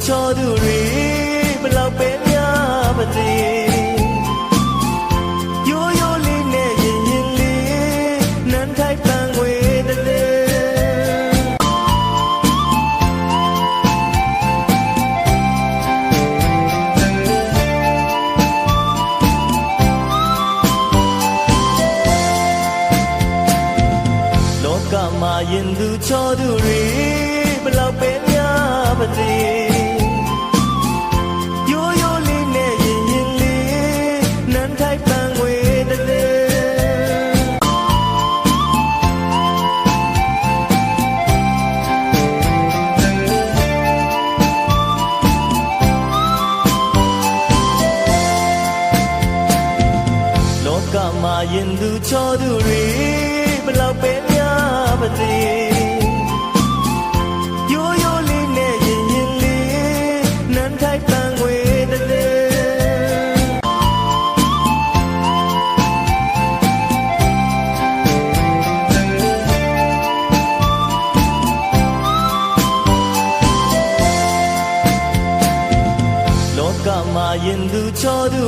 ချောသူတွေဘလောက်ပဲများပါစေရိုးရိုးလေးနဲ့ရင်ရင်လေးနန်းထိုက်ပန်းငွေတလေလောကမှာရင်သူချောသူတွေဘလောက်ပဲများပါစေရိုးရိုးလေးနဲ့ရင်ရင်လေးနန်းထိုက်ပန်းငွေတလေလောကမှာရင်သူချောသူတွေဘလောက်ပဲများပါစေရိုးရိုးလေးနဲ့ရင်ရင်လေးနန်းထိုက်ပန်းငွေတလေလောကမှာရင်သူချောသူ